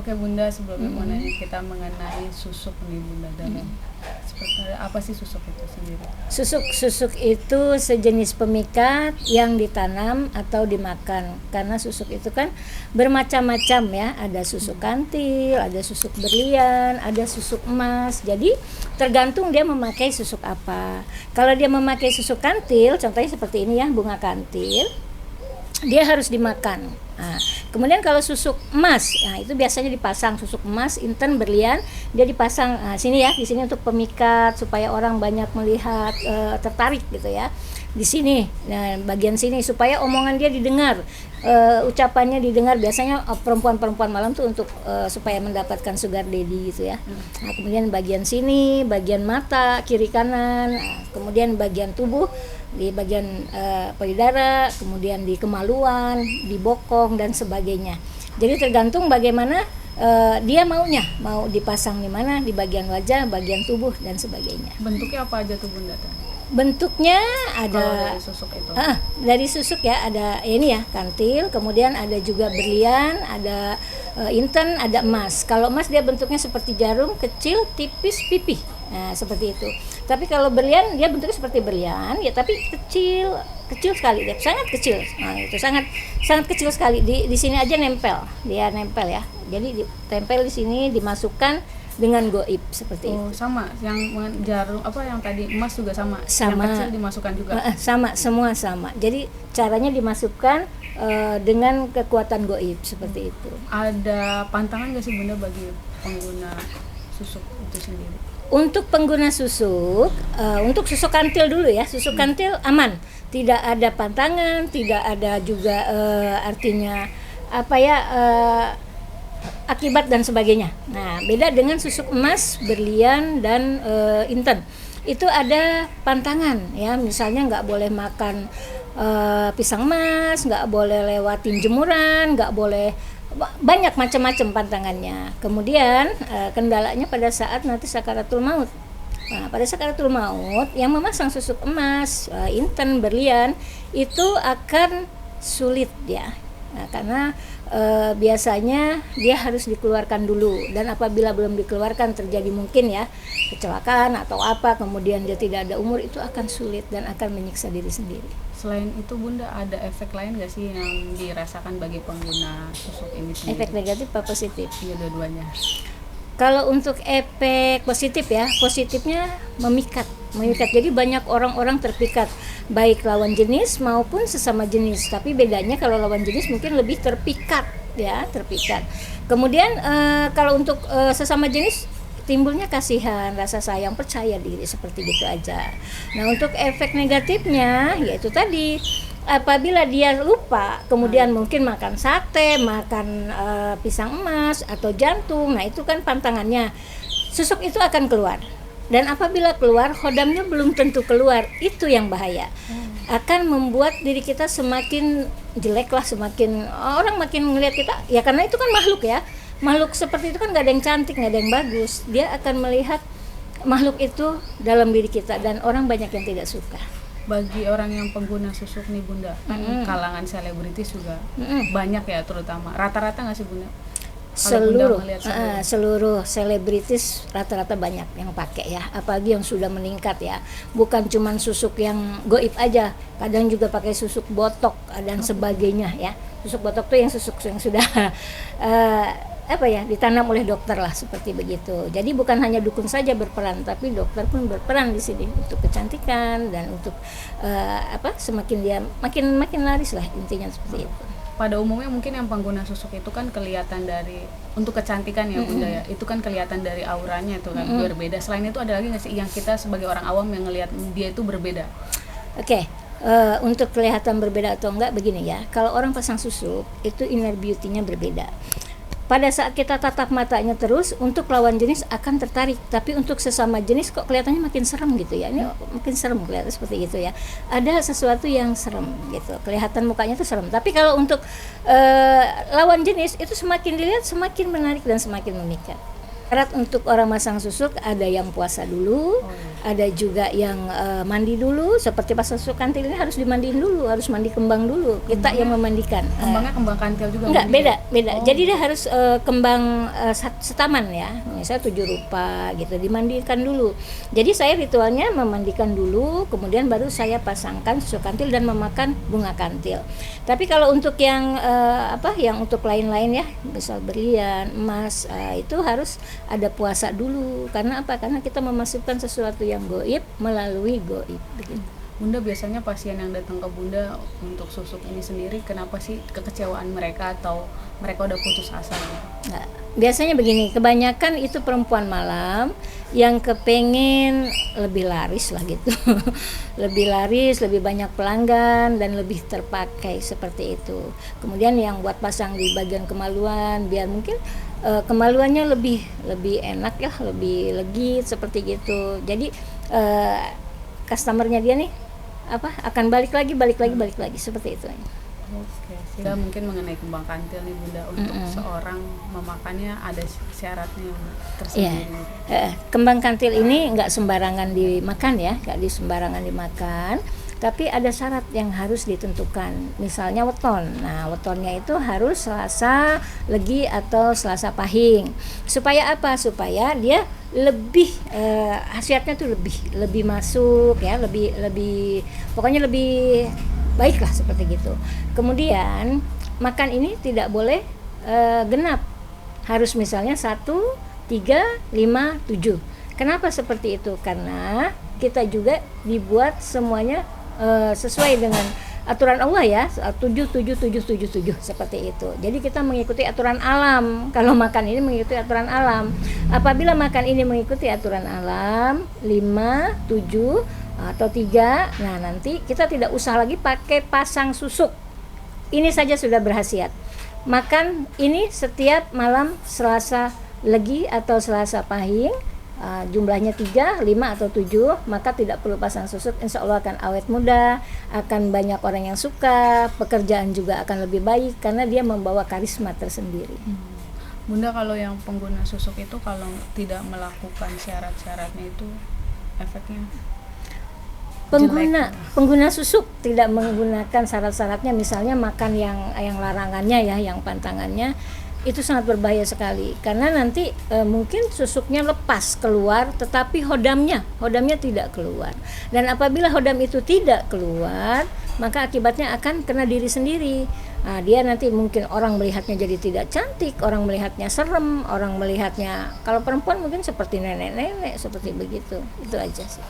Oke Bunda, sebelumnya mau nanya kita mengenai susuk nih Bunda, dan seperti apa sih susuk itu sendiri? Susuk itu sejenis pemikat yang ditanam atau dimakan. Karena susuk itu kan bermacam-macam ya. Ada susuk kantil, ada susuk berlian, ada susuk emas. Jadi tergantung dia memakai susuk apa. Kalau dia memakai susuk kantil, contohnya seperti ini ya, bunga kantil, dia harus dimakan. Nah, kemudian kalau susuk emas, nah itu biasanya dipasang susuk emas, inten, berlian, dia dipasang sini ya, di sini untuk pemikat supaya orang banyak melihat, tertarik gitu ya. Di sini, nah bagian sini supaya omongan dia didengar, ucapannya didengar. Biasanya perempuan-perempuan malam tuh untuk supaya mendapatkan sugar daddy gitu ya. Nah, kemudian bagian sini, bagian mata kiri kanan, kemudian bagian tubuh di bagian payudara, kemudian di kemaluan, di bokong dan sebagainya. Jadi tergantung bagaimana dia maunya, mau dipasang di mana, di bagian wajah, bagian tubuh dan sebagainya. Bentuknya apa aja tuh Bunda? Bentuknya Kalau ada dari susuk itu? dari susuk ya, ada ini ya kantil, kemudian ada juga berlian, ada inten, ada emas. Kalau emas dia bentuknya seperti jarum, kecil, tipis, pipih. Nah, seperti itu. Tapi kalau berlian dia bentuknya seperti berlian ya, tapi kecil, kecil sekali, dia sangat kecil. Nah, itu sangat kecil sekali. Di sini aja nempel. Dia nempel ya. Jadi ditempel di sini, dimasukkan dengan goib seperti itu. Sama, yang jarum apa yang tadi emas juga sama. Sama. Yang kecil dimasukkan juga. Sama, semua sama. Jadi caranya dimasukkan dengan kekuatan goib seperti itu. Ada pantangan nggak sih Bunda bagi pengguna susuk itu sendiri? Untuk pengguna susuk, untuk susuk kantil dulu ya, susuk kantil aman, tidak ada pantangan, tidak ada juga artinya apa ya, akibat dan sebagainya. Nah, beda dengan susuk emas, berlian dan inten. Itu ada pantangan ya, misalnya nggak boleh makan pisang emas, nggak boleh lewatin jemuran, nggak boleh, banyak macam-macam pantangannya. Kemudian kendalanya pada saat nanti sakaratul maut. Nah, pada sakaratul maut yang memasang susuk emas, inten, berlian itu akan sulit ya. Nah, karena biasanya dia harus dikeluarkan dulu, dan apabila belum dikeluarkan terjadi mungkin ya kecelakaan atau apa, kemudian dia tidak ada umur, itu akan sulit dan akan menyiksa diri sendiri. Selain itu Bunda, ada efek lain nggak sih yang dirasakan bagi pengguna susuk ini sendiri? Efek negatif apa positif? Iya, dua-duanya. Kalau untuk efek positif ya, positifnya memikat. Jadi banyak orang-orang terpikat, baik lawan jenis maupun sesama jenis. Tapi bedanya kalau lawan jenis mungkin lebih terpikat ya, terpikat. Kemudian kalau untuk sesama jenis timbulnya kasihan, rasa sayang, percaya diri, seperti gitu aja. Nah, untuk efek negatifnya yaitu tadi, apabila dia lupa, kemudian mungkin makan sate, makan pisang emas atau jantung, nah itu kan pantangannya. Susuk itu akan keluar. Dan apabila keluar, khodamnya belum tentu keluar. Itu yang bahaya. Akan membuat diri kita semakin jelek lah, semakin orang makin melihat kita, ya karena itu kan makhluk ya. Makhluk seperti itu kan gak ada yang cantik, gak ada yang bagus. Dia akan melihat makhluk itu dalam diri kita, dan orang banyak yang tidak suka. Bagi orang yang pengguna susuk nih Bunda, kan kalangan selebritis juga banyak ya, terutama rata-rata nggak sih Bunda? Seluruh selebritis rata-rata banyak yang pakai ya, apalagi yang sudah meningkat ya. Bukan cuma susuk yang goib aja, kadang juga pakai susuk botok dan sebagainya ya. Susuk botok tuh yang susuk yang sudah ditanam oleh dokter lah, seperti begitu. Jadi bukan hanya dukun saja berperan, tapi dokter pun berperan di sini untuk kecantikan dan untuk semakin dia makin laris lah, intinya seperti itu. Pada umumnya mungkin yang pengguna susuk itu kan kelihatan dari, untuk kecantikan ya Bunda ya, itu kan kelihatan dari auranya itu kan berbeda. Selain itu ada lagi nggak sih yang kita sebagai orang awam yang ngelihat dia itu berbeda? Oke. Untuk kelihatan berbeda atau enggak, begini ya, kalau orang pasang susuk itu inner beauty-nya berbeda. Pada saat kita tatap matanya terus, untuk lawan jenis akan tertarik, tapi untuk sesama jenis kok kelihatannya makin serem gitu ya. Ini makin serem kelihatan seperti itu ya. Ada sesuatu yang serem gitu, kelihatan mukanya tuh serem. Tapi kalau untuk lawan jenis itu semakin dilihat semakin menarik dan semakin memikat. Syarat untuk orang masang susuk ada yang puasa dulu, ada juga yang mandi dulu. Seperti pasang susuk kantil ini harus dimandiin dulu, harus mandi kembang dulu. Kita yang memandikan. Kembangnya kembang kantil juga? Enggak, beda. Jadi dia harus kembang setaman ya, misalnya 7 rupa gitu, dimandikan dulu. Jadi saya ritualnya memandikan dulu, kemudian baru saya pasangkan susuk kantil dan memakan bunga kantil. Tapi kalau untuk yang yang untuk lain-lain ya, misal berlian, emas, itu harus ada puasa dulu. Karena apa? Karena kita memasukkan sesuatu yang goib melalui goib. Begitu. Bunda, biasanya pasien yang datang ke Bunda untuk susuk ini sendiri, kenapa sih kekecewaan mereka atau mereka udah putus asa? Nah, biasanya begini, kebanyakan itu perempuan malam yang kepengen lebih laris lah gitu. Lebih laris, lebih banyak pelanggan dan lebih terpakai seperti itu. Kemudian yang buat pasang di bagian kemaluan biar mungkin kemaluannya lebih enak ya, lebih legit seperti gitu. Jadi customernya dia nih akan balik lagi seperti itu. Oke, sehingga mungkin mengenai kembang kantil nih Bunda, untuk seorang memakannya ada syaratnya tersendiri. Kembang kantil ini nggak sembarangan dimakan ya, nggak sembarangan dimakan. Tapi ada syarat yang harus ditentukan, misalnya weton. Nah, wetonnya itu harus Selasa Legi atau Selasa Pahing. Supaya apa? Supaya dia lebih khasiatnya tuh lebih masuk ya, lebih pokoknya lebih baik lah seperti gitu. Kemudian makan ini tidak boleh genap. Harus misalnya 1, 3, 5, 7. Kenapa seperti itu? Karena kita juga dibuat semuanya sesuai dengan aturan Allah ya, 7 seperti itu. Jadi kita mengikuti aturan alam. Kalau makan ini mengikuti aturan alam. Apabila makan ini mengikuti aturan alam 5, 7 atau 3, nah nanti kita tidak usah lagi pakai pasang susuk. Ini saja sudah berkhasiat. Makan ini setiap malam Selasa Legi atau Selasa Pahing. Jumlahnya 3, 5 atau 7, maka tidak perlu pasang susuk. Insya Allah akan awet muda, akan banyak orang yang suka, pekerjaan juga akan lebih baik karena dia membawa karisma tersendiri. Bunda, kalau yang pengguna susuk itu kalau tidak melakukan syarat-syaratnya itu efeknya? Pengguna susuk tidak menggunakan syarat-syaratnya, misalnya makan yang larangannya ya, yang pantangannya, itu sangat berbahaya sekali karena nanti mungkin susuknya lepas keluar tetapi hodamnya tidak keluar, dan apabila hodam itu tidak keluar maka akibatnya akan kena diri sendiri. Dia nanti mungkin orang melihatnya jadi tidak cantik, orang melihatnya serem, orang melihatnya, kalau perempuan mungkin seperti nenek-nenek seperti begitu. Itu aja sih.